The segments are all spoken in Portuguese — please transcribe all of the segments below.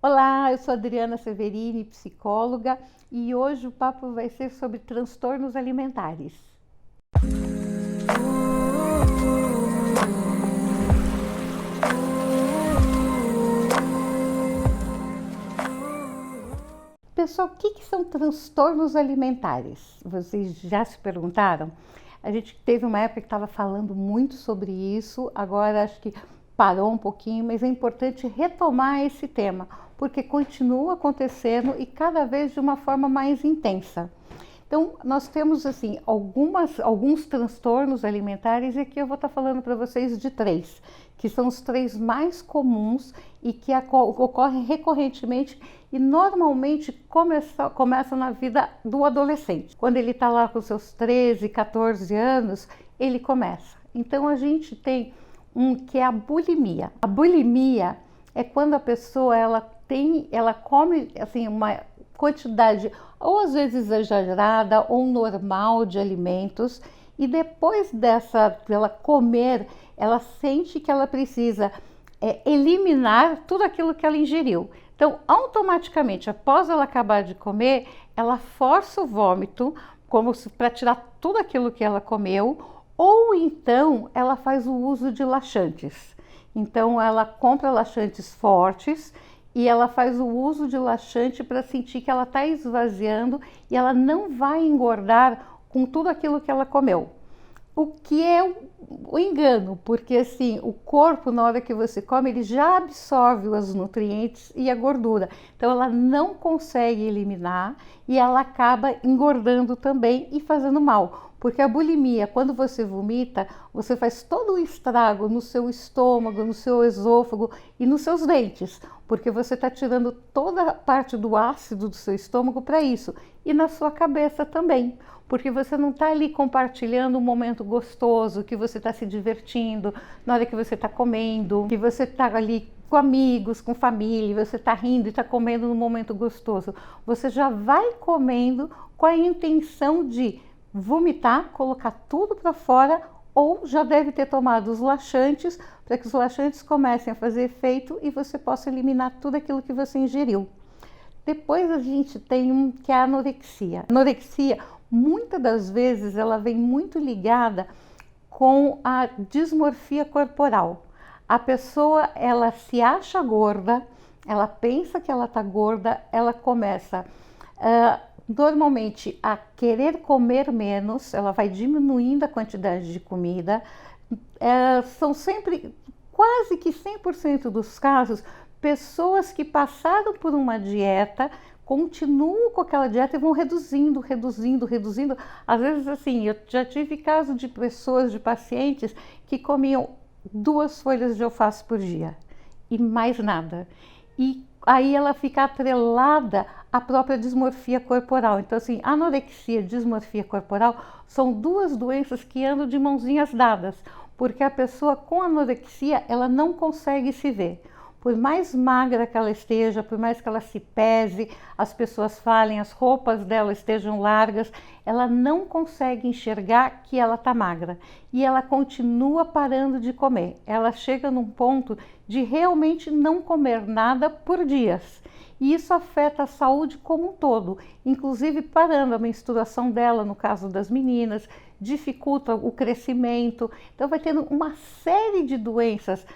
Olá, eu sou Adriana Severini, psicóloga, e hoje o papo vai ser sobre transtornos alimentares. Pessoal, o que são transtornos alimentares? Vocês já se perguntaram? A gente teve uma época que estava falando muito sobre isso, agora acho que parou um pouquinho, mas é importante retomar esse tema, porque continua acontecendo e cada vez de uma forma mais intensa. Então, nós temos assim alguns transtornos alimentares e aqui eu vou estar falando para vocês de três, que são os três mais comuns e que ocorrem recorrentemente e normalmente começam na vida do adolescente. Quando ele está lá com seus 13, 14 anos, ele começa. Então, a gente tem um que é a bulimia. A bulimia é quando a pessoa ela come assim uma quantidade ou às vezes exagerada ou normal de alimentos e depois dela comer, ela sente que ela precisa eliminar tudo aquilo que ela ingeriu. Então, automaticamente, após ela acabar de comer, ela força o vômito, como para tirar tudo aquilo que ela comeu, ou então ela faz o uso de laxantes. Então, ela compra laxantes fortes e ela faz o uso de laxante para sentir que ela está esvaziando e ela não vai engordar com tudo aquilo que ela comeu. O que é o engano, porque assim, o corpo na hora que você come, ele já absorve os nutrientes e a gordura. Então ela não consegue eliminar e ela acaba engordando também e fazendo mal. Porque a bulimia, quando você vomita, você faz todo o estrago no seu estômago, no seu esôfago e nos seus dentes, porque você está tirando toda a parte do ácido do seu estômago para isso, e na sua cabeça também, porque você não está ali compartilhando um momento gostoso, que você está se divertindo, na hora que você está comendo, que você está ali com amigos, com família, você está rindo e está comendo num momento gostoso. Você já vai comendo com a intenção de vomitar, colocar tudo para fora, ou já deve ter tomado os laxantes para que os laxantes comecem a fazer efeito e você possa eliminar tudo aquilo que você ingeriu. Depois a gente tem um que é a anorexia. A anorexia, muitas das vezes, ela vem muito ligada com a dismorfia corporal. A pessoa, ela se acha gorda, ela pensa que ela está gorda, ela começa normalmente a querer comer menos, ela vai diminuindo a quantidade de comida. São sempre, quase que 100% dos casos, pessoas que passaram por uma dieta, continuam com aquela dieta e vão reduzindo. Às vezes assim, eu já tive caso de pessoas, de pacientes que comiam 2 folhas de alface por dia e mais nada. E aí ela fica atrelada à própria dismorfia corporal. Então assim, anorexia e dismorfia corporal são 2 doenças que andam de mãozinhas dadas, porque a pessoa com anorexia, ela não consegue se ver. Por mais magra que ela esteja, por mais que ela se pese, as pessoas falem, as roupas dela estejam largas, ela não consegue enxergar que ela está magra. E ela continua parando de comer. Ela chega num ponto de realmente não comer nada por dias. E isso afeta a saúde como um todo, inclusive parando a menstruação dela, no caso das meninas, dificulta o crescimento. Então vai tendo uma série de doenças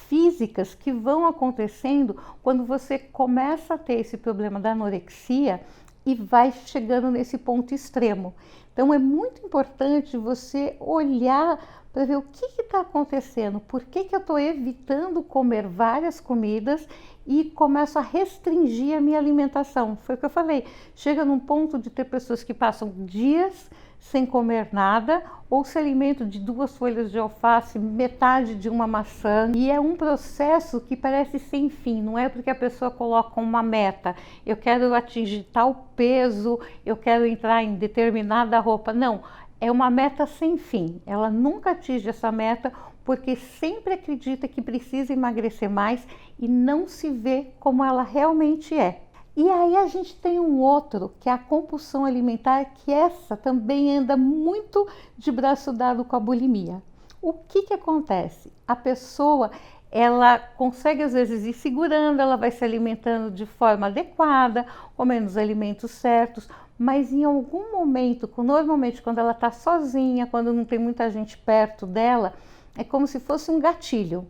físicas que vão acontecendo quando você começa a ter esse problema da anorexia e vai chegando nesse ponto extremo. Então é muito importante você olhar para ver o que está acontecendo, por que eu estou evitando comer várias comidas e começo a restringir a minha alimentação. Foi o que eu falei, chega num ponto de ter pessoas que passam dias sem comer nada, ou se alimentam de 2 folhas de alface, metade de uma maçã, e é um processo que parece sem fim. Não é porque a pessoa coloca uma meta, eu quero atingir tal peso, eu quero entrar em determinada roupa, não, é uma meta sem fim. Ela nunca atinge essa meta porque sempre acredita que precisa emagrecer mais e não se vê como ela realmente é. E aí a gente tem um outro, que é a compulsão alimentar, que essa também anda muito de braço dado com a bulimia. O que acontece? A pessoa, ela consegue às vezes ir segurando, ela vai se alimentando de forma adequada, comendo os alimentos certos, mas em algum momento, normalmente quando ela está sozinha, quando não tem muita gente perto dela, é como se fosse um gatilho.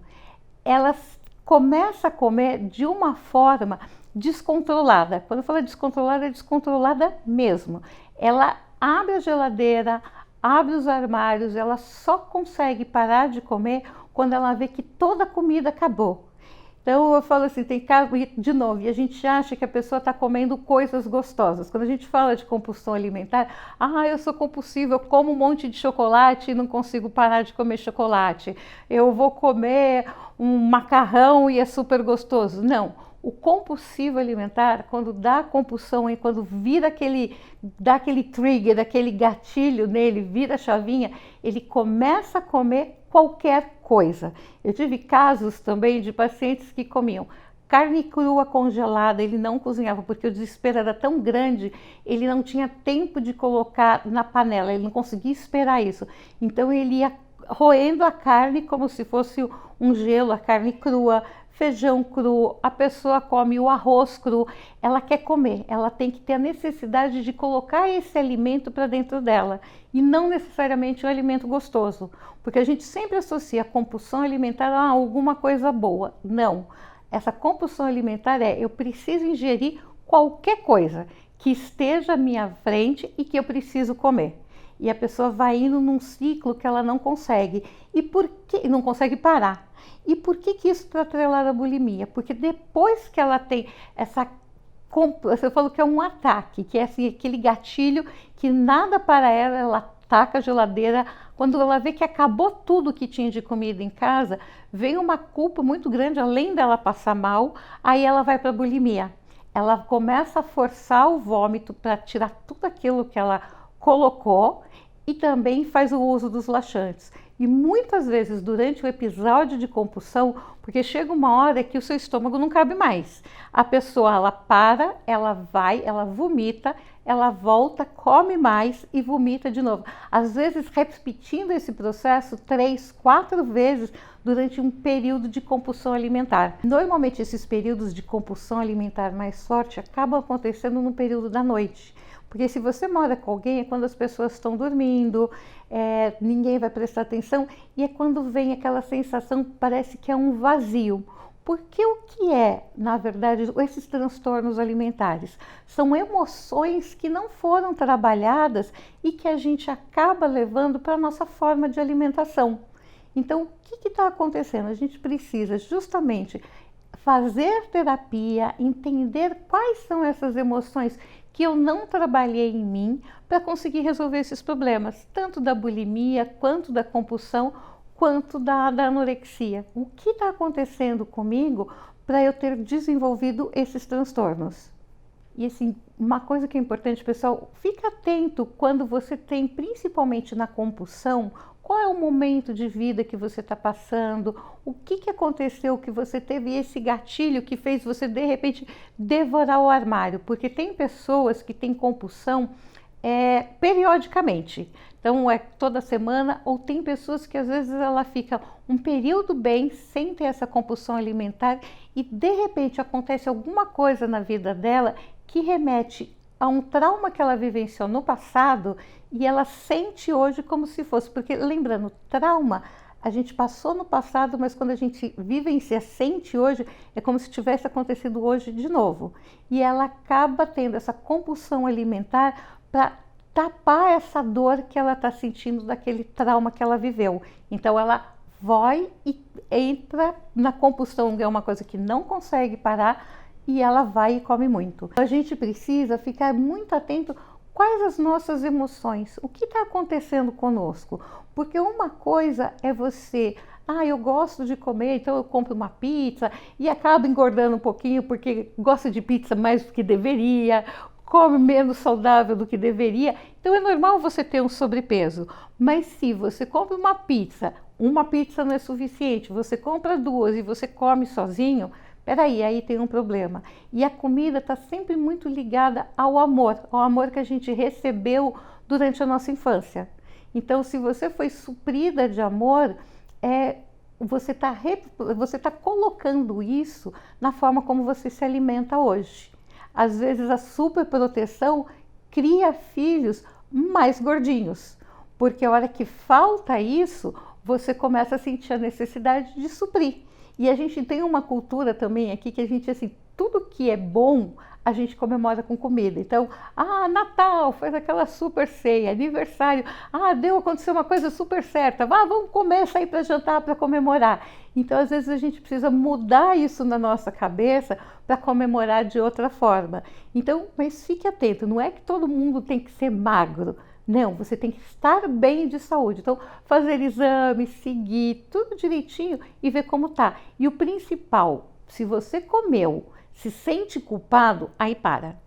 Ela começa a comer de uma forma descontrolada. Quando eu falo descontrolada, é descontrolada mesmo. Ela abre a geladeira, abre os armários, ela só consegue parar de comer quando ela vê que toda a comida acabou. Então eu falo assim, tem caso, de novo, e a gente acha que a pessoa está comendo coisas gostosas. Quando a gente fala de compulsão alimentar, eu sou compulsiva, eu como um monte de chocolate e não consigo parar de comer chocolate. Eu vou comer um macarrão e é super gostoso. Não, o compulsivo alimentar, quando dá compulsão e quando dá aquele trigger, aquele gatilho nele, vira a chavinha, ele começa a comer qualquer coisa. Eu tive casos também de pacientes que comiam carne crua congelada, ele não cozinhava porque o desespero era tão grande, ele não tinha tempo de colocar na panela, ele não conseguia esperar isso. Então ele ia roendo a carne como se fosse um gelo, a carne crua, feijão cru, a pessoa come o arroz cru, ela quer comer, ela tem que ter a necessidade de colocar esse alimento para dentro dela e não necessariamente um alimento gostoso, porque a gente sempre associa a compulsão alimentar a alguma coisa boa. Não, essa compulsão alimentar eu preciso ingerir qualquer coisa que esteja à minha frente e que eu preciso comer. E a pessoa vai indo num ciclo que ela não consegue. E por que não consegue parar? E por que isso está atrelado à bulimia? Porque depois que ela tem essa, você falou que é um ataque, que é assim, aquele gatilho que nada para ela, ela ataca a geladeira. Quando ela vê que acabou tudo que tinha de comida em casa, vem uma culpa muito grande, além dela passar mal, aí ela vai para a bulimia. Ela começa a forçar o vômito para tirar tudo aquilo que ela colocou e também faz o uso dos laxantes. E muitas vezes durante o episódio de compulsão, porque chega uma hora que o seu estômago não cabe mais. A pessoa, ela para, ela vai, ela vomita, ela volta, come mais e vomita de novo. Às vezes repetindo esse processo 3, 4 vezes durante um período de compulsão alimentar. Normalmente esses períodos de compulsão alimentar mais forte acabam acontecendo no período da noite. Porque se você mora com alguém é quando as pessoas estão dormindo, ninguém vai prestar atenção e é quando vem aquela sensação, parece que é um vazio. Porque o que é, na verdade, esses transtornos alimentares? São emoções que não foram trabalhadas e que a gente acaba levando para a nossa forma de alimentação. Então, o que está acontecendo? A gente precisa justamente fazer terapia, entender quais são essas emoções que eu não trabalhei em mim para conseguir resolver esses problemas, tanto da bulimia, quanto da compulsão, quanto da anorexia. O que está acontecendo comigo para eu ter desenvolvido esses transtornos? E assim, uma coisa que é importante, pessoal, fica atento quando você tem, principalmente na compulsão, qual é o momento de vida que você está passando, o que aconteceu que você teve esse gatilho que fez você, de repente, devorar o armário. Porque tem pessoas que têm compulsão periodicamente. Então, é toda semana, ou tem pessoas que às vezes ela fica um período bem, sem ter essa compulsão alimentar, e de repente acontece alguma coisa na vida dela que remete a um trauma que ela vivenciou no passado e ela sente hoje como se fosse, porque lembrando, trauma a gente passou no passado, mas quando a gente vivencia, sente hoje, é como se tivesse acontecido hoje de novo. E ela acaba tendo essa compulsão alimentar para tapar essa dor que ela está sentindo daquele trauma que ela viveu. Então ela vai e entra na compulsão, é uma coisa que não consegue parar, e ela vai e come muito. A gente precisa ficar muito atento quais as nossas emoções, o que está acontecendo conosco. Porque uma coisa é você, eu gosto de comer, então eu compro uma pizza e acabo engordando um pouquinho porque gosto de pizza mais do que deveria, come menos saudável do que deveria, então é normal você ter um sobrepeso. Mas se você compra uma pizza não é suficiente, você compra 2 e você come sozinho, peraí, aí tem um problema. E a comida está sempre muito ligada ao amor que a gente recebeu durante a nossa infância. Então, se você foi suprida de amor, você tá colocando isso na forma como você se alimenta hoje. Às vezes a superproteção cria filhos mais gordinhos, porque a hora que falta isso, você começa a sentir a necessidade de suprir. E a gente tem uma cultura também aqui que a gente, assim, tudo que é bom, a gente comemora com comida. Então, Natal, faz aquela super ceia, aniversário, aconteceu uma coisa super certa, vamos comer, sair para jantar para comemorar. Então, às vezes a gente precisa mudar isso na nossa cabeça para comemorar de outra forma. Então, mas fique atento, não é que todo mundo tem que ser magro. Não, você tem que estar bem de saúde. Então, fazer exames, seguir tudo direitinho e ver como tá. E o principal, se você comeu, se sente culpado, aí para.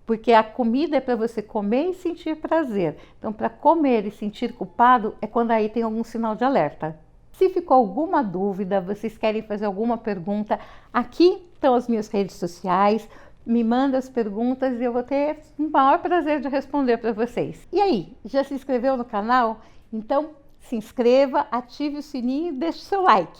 Porque a comida é para você comer e sentir prazer. Então, para comer e sentir culpado é quando aí tem algum sinal de alerta. Se ficou alguma dúvida, vocês querem fazer alguma pergunta, aqui estão as minhas redes sociais. Me manda as perguntas e eu vou ter o maior prazer de responder para vocês. E aí, já se inscreveu no canal? Então, se inscreva, ative o sininho e deixe o seu like.